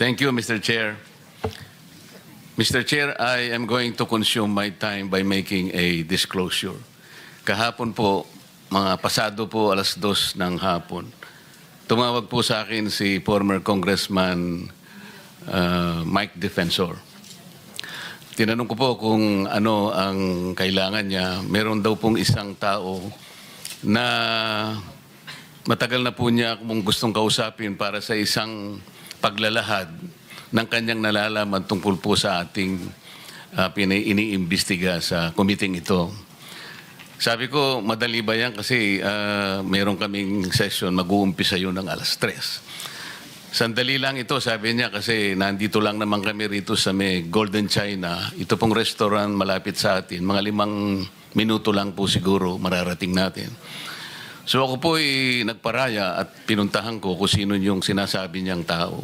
Thank you, Mr. Chair. Mr. Chair, I am going to consume my time by making a disclosure. Kahapon po, mga pasado po alas 2 ng hapon, tumawag po sa akin si former Congressman Mike Defensor. Tinanong ko po kung ano ang kailangan niya. Meron daw pong isang tao na matagal na po niya kung gustong kausapin para sa isang paglalahad ng kanyang nalalaman tungkol po sa ating iniimbestiga sa committee ito. Sabi ko, madali ba yan? Kasi meron kaming session, mag-uumpisa yun ng alas 3. Sandali lang ito, sabi niya, kasi nandito lang naman kami rito sa may Golden China. Ito pong restaurant malapit sa atin. Mga 5 minuto lang po siguro mararating natin. So ako po nagparaya at pinuntahan ko kung sino yung sinasabi niyang tao.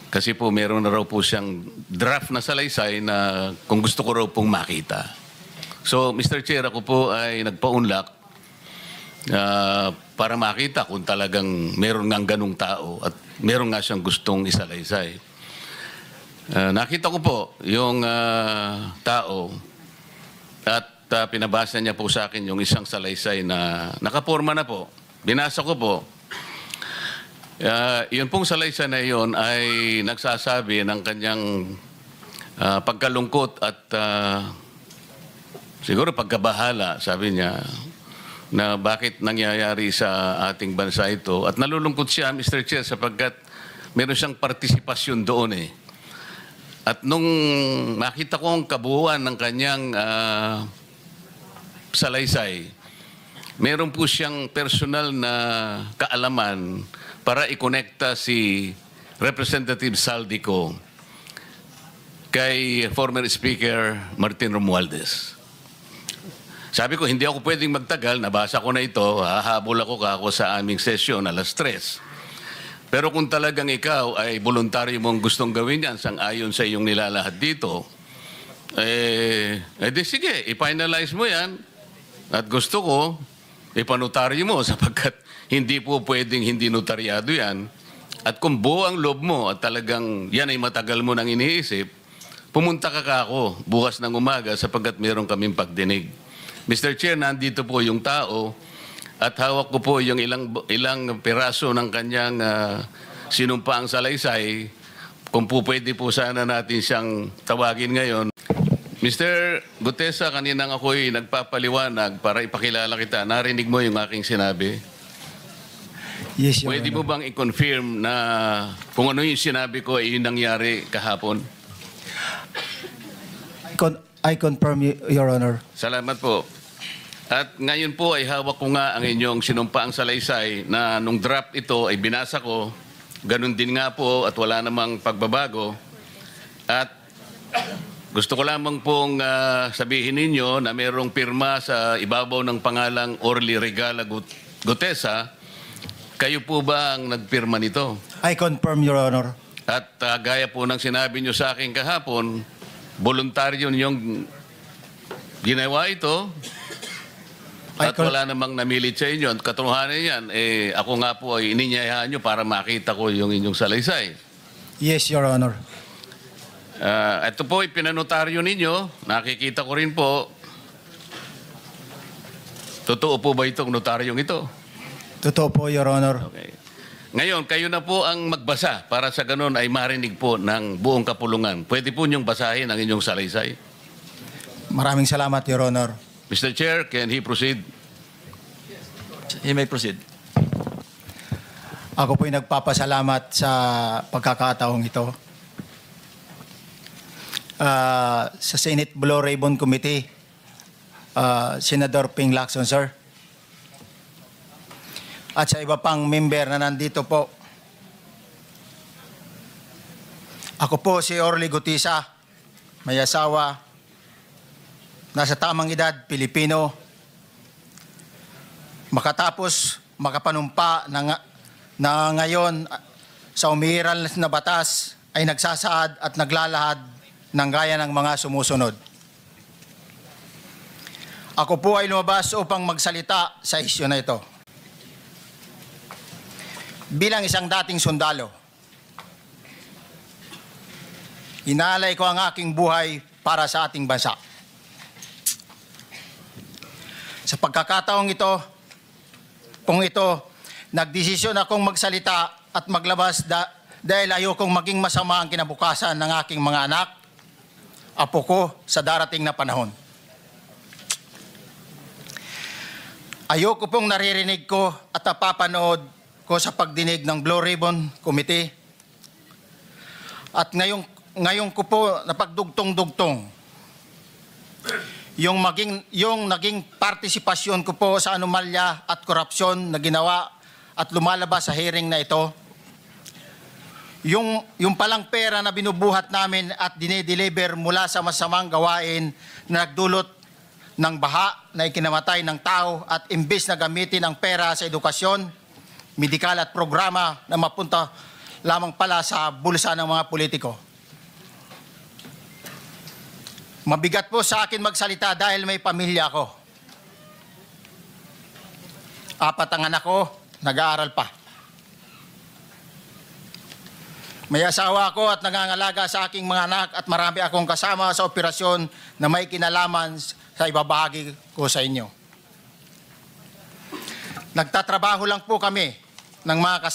Kasi po meron na raw po siyang draft na salaysay na kung gusto ko raw pong makita. So Mr. Chair, ako po ay nagpaunlak para makita kung talagang meron ng ganung tao at meron nga siyang gustong isalaysay. Nakita ko po yung tao at pinabasa niya po sa akin yung isang salaysay na nakaporma na po. Binasa ko po. Yun pong salaysay na yun ay nagsasabi ng kanyang pagkalungkot at siguro pagkabahala, sabi niya, na bakit nangyayari sa ating bansa ito. At nalulungkot siya, Mr. Chair, sapagkat meron siyang partisipasyon doon eh. At nung makita ko ang kabuuan ng kanyang salaysay, meron po siyang personal na kaalaman para ikonekta si Representative Saldico kay former Speaker Martin Romualdez. Sabi ko, hindi ako pwedeng magtagal, nabasa ko na ito, hahabol ako sa aming sesyon alas 3. Pero kung talagang ikaw ay voluntaryo mong gustong gawin yan sang-ayon sa iyong nilalahad dito, di sige, i-finalize mo yan at gusto ko, ipanotaryo mo sapagkat hindi po pwedeng hindi notaryado yan. At kung buo ang loob mo at talagang yan ay matagal mo nang iniisip, pumunta ka ako bukas ng umaga sapagkat meron kaming pagdinig. Mr. Chair, nandito po yung tao at hawak ko po yung ilang piraso ng kanyang sinumpaang salaysay. Kung po pwede po sana natin siyang tawagin ngayon. Mr. Gutesa, kaninang ako'y nagpapaliwanag para ipakilala kita. Narinig mo yung aking sinabi? Yes, Your Pwede mo Honor. bang i-confirm na kung ano yung sinabi ko ay nangyari kahapon? I confirm, Your Honor. Salamat po. At ngayon po ay hawak ko nga ang inyong sinumpaang salaysay na nung draft ito ay binasa ko. Ganun din nga po at wala namang pagbabago. At gusto ko lamang pong sabihin ninyo na mayroong pirma sa ibabaw ng pangalang Orly Regala Gutesa. Kayo po ba ang nagpirma nito? I confirm, Your Honor. At gaya po ng sinabi nyo sa akin kahapon, voluntaryo yung ginawa ito at wala namang namilit sa inyo. At katotohanan yan, ako nga po ay ininyayahan nyo para makita ko yung inyong salaysay. Yes, Your Honor. Ito po ay pinanotaryo ninyo. Nakikita ko rin po. Totoo po ba itong notaryong ito? Totoo po, Your Honor. Okay. Ngayon, kayo na po ang magbasa para sa ganun ay marinig po ng buong kapulungan. Pwede po niyong basahin ang inyong salaysay. Maraming salamat, Your Honor. Mr. Chair, can he proceed? He may proceed. Ako po'y nagpapasalamat sa pagkakataong ito. Sa Senate Blue Ribbon Committee, Senador Ping Lacson, sir. At sa iba pang member na nandito po. Ako po si Orly Gutesa, may asawa, nasa tamang edad, Pilipino. Makatapos makapanumpa na ngayon sa umiiral na batas ay nagsasaad at naglalahad ng gaya ng mga sumusunod. Ako po ay lumabas upang magsalita sa isyu na ito. Bilang isang dating sundalo, Inaalay ko ang aking buhay para sa ating bansa. Sa pagkakataong ito, nagdesisyon akong magsalita at maglabas dahil ayokong maging masama ang kinabukasan ng aking mga anak, apo ko sa darating na panahon. Ayoko pong naririnig ko at napapanood ko sa pagdinig ng Blue Ribbon Committee at ngayon ko po napagdugtong-dugtong yung naging partisipasyon ko po sa anomalya at korupsyon na ginawa at lumalabas sa hearing na ito. Yung palang pera na binubuhat namin at dinedeliver mula sa masamang gawain na nagdulot ng baha na ikinamatay ng tao at imbes na gamitin ang pera sa edukasyon, medikal at programa na mapunta lamang pala sa bulsa ng mga politiko. Mabigat po sa akin magsalita dahil may pamilya ako. 4 ang anak ko, nag-aaral pa. May asawa ako at nangangalaga sa aking mga anak at marami akong kasama sa operasyon na may kinalaman sa ibabahagi ko sa inyo. Nagtatrabaho lang po kami ng mga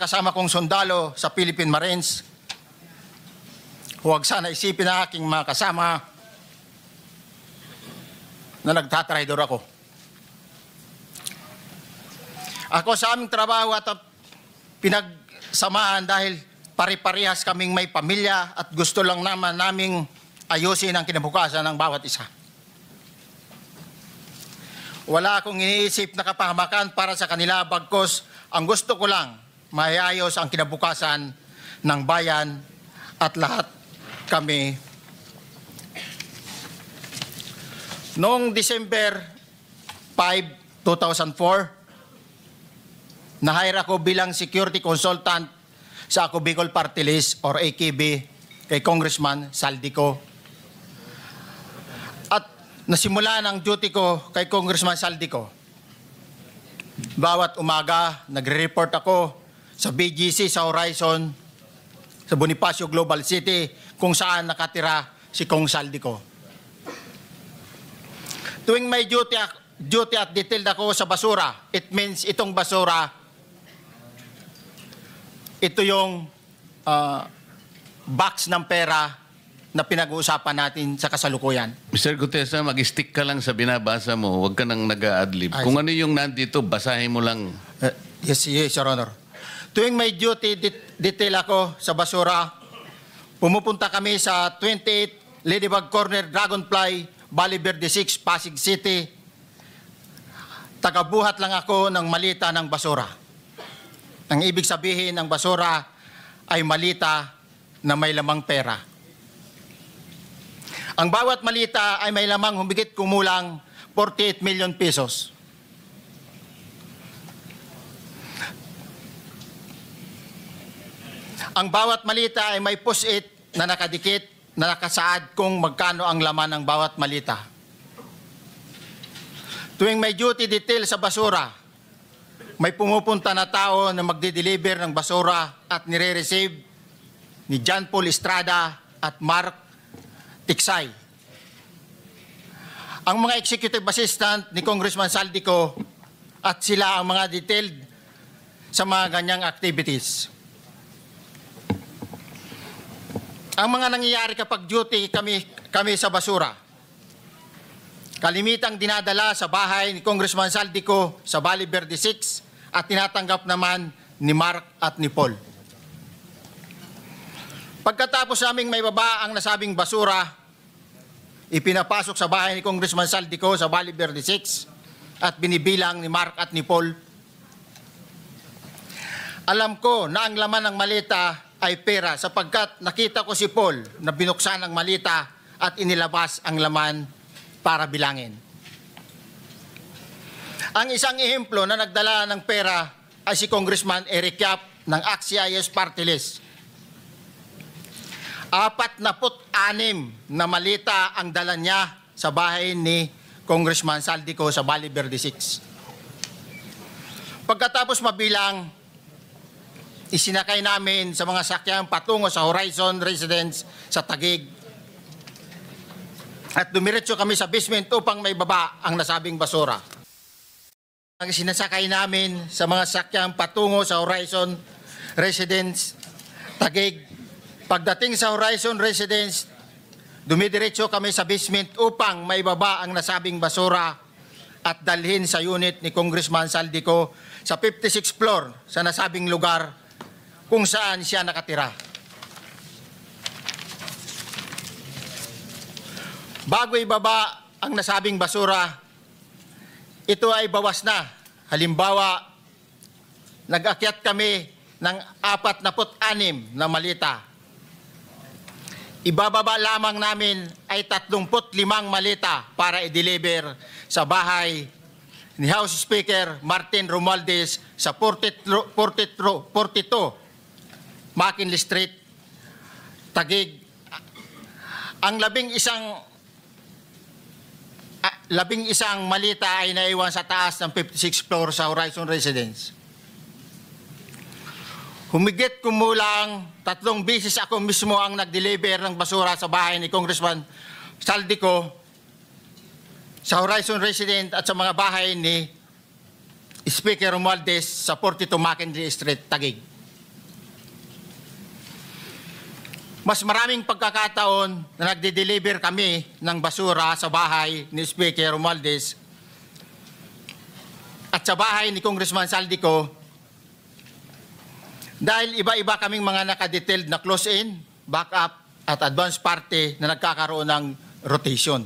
kasama kong sundalo sa Philippine Marines. Huwag sana isipin na aking mga kasama na nagtatraidor ako. Ako sa aming trabaho at pinagsamahan dahil pare-parehas kaming may pamilya at gusto lang naman naming ayusin ang kinabukasan ng bawat isa. Wala akong iniisip na kapahamakan para sa kanila, bagkus ang gusto ko lang maiayos ang kinabukasan ng bayan at lahat kami. Noong December 5, 2004, na-hire ako bilang security consultant sa Ako Bicol Party List or AKB kay Congressman Saldico. At nasimula ng duty ko kay Congressman Saldico. Bawat umaga, nagre-report ako sa BGC sa Horizon, sa Bonifacio Global City, kung saan nakatira si Kong Saldico. Tuwing may duty at detailed ako sa basura, it means itong basura, ito yung box ng pera na pinag-uusapan natin sa kasalukuyan. Mr. Gutesa, mag-stick ka lang sa binabasa mo. Huwag ka nang nag-a-adlib. Kung ano yung nandito, basahin mo lang. Yes, Your Honor. Tuwing may duty detail ako sa basura, pumupunta kami sa 28 Ladybug Corner, Dragonfly, Valle Verde 6, Pasig City. Tagabuhat lang ako ng malita ng basura. Ang ibig sabihin ng basura ay malita na may lamang pera. Ang bawat malita ay may lamang humigit kumulang 48 million pesos. Ang bawat malita ay may post-it na nakadikit na nakasaad kung magkano ang laman ng bawat malita. Tuwing may duty detail sa basura, may pumupunta na tao na magde-deliver ng basura at nire-receive ni John Paul Estrada at Mark Tiksay. Ang mga executive assistant ni Congressman Saldico at sila ang mga detailed sa mga ganyang activities. Ang mga nangyayari kapag duty kami sa basura, kalimitang dinadala sa bahay ni Congressman Saldico sa Valle Verde 6 at tinatanggap naman ni Mark at ni Paul. Pagkatapos naming may baba ang nasabing basura, ipinapasok sa bahay ni Congressman Saldico sa Valle Verde 6 at binibilang ni Mark at ni Paul. Alam ko na ang laman ng malita ay pera sapagkat nakita ko si Paul na binuksan ang malita at inilabas ang laman para bilangin. Ang isang ehemplo na nagdala ng pera ay si Congressman Eric Yap ng AXIS Party List. 46 na malita ang dala niya sa bahay ni Congressman Saldico sa Valle Verde 6. Pagkatapos mabilang, isinakay namin sa mga sakyan patungo sa Horizon Residence sa Taguig. At dumiretso kami sa basement upang may baba ang nasabing basura. Ang sinasakay namin sa mga sakyan patungo sa Horizon Residence Taguig. Pagdating sa Horizon Residence, dumidiretso kami sa basement upang may baba ang nasabing basura at dalhin sa unit ni Congressman Saldico sa 56th floor sa nasabing lugar kung saan siya nakatira. Bago ibaba ang nasabing basura, ito ay bawas na. Halimbawa, nag-akyat kami ng 46 na malita. Ibababa lamang namin ay 35 malita para i-deliver sa bahay ni House Speaker Martin Romualdez sa 42 McKinley Street, Taguig. Ang labing isang malita ay naiwan sa taas ng 56th floor sa Horizon Residence. Humigit kumulang 3 beses ako mismo ang nag-deliver ng basura sa bahay ni Congressman Saldico, sa Horizon Residence at sa mga bahay ni Speaker Romualdez sa 42 McKinley Street, Taguig. Mas maraming pagkakataon na nagde-deliver kami ng basura sa bahay ni Speaker Romualdez at sa bahay ni Congressman Saldico dahil iba-iba kaming mga nakadetailed na close-in, backup at advance party na nagkakaroon ng rotation.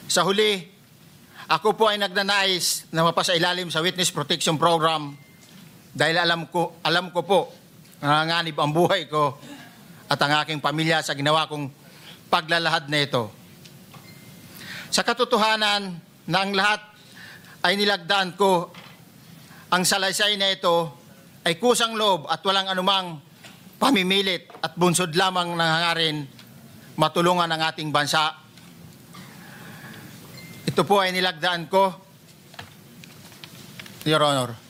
Sa huli, ako po ay nagnanais na mapasailalim sa Witness Protection Program dahil alam ko po nanganganib ang buhay ko at ang aking pamilya sa ginawa kong paglalahad na ito. Sa katotohanan na ang lahat ay nilagdaan ko, ang salaysay na ito ay kusang loob at walang anumang pamimilit at bunsod lamang ng hangarin matulungan ang ating bansa. Ito po ay nilagdaan ko, Your Honor.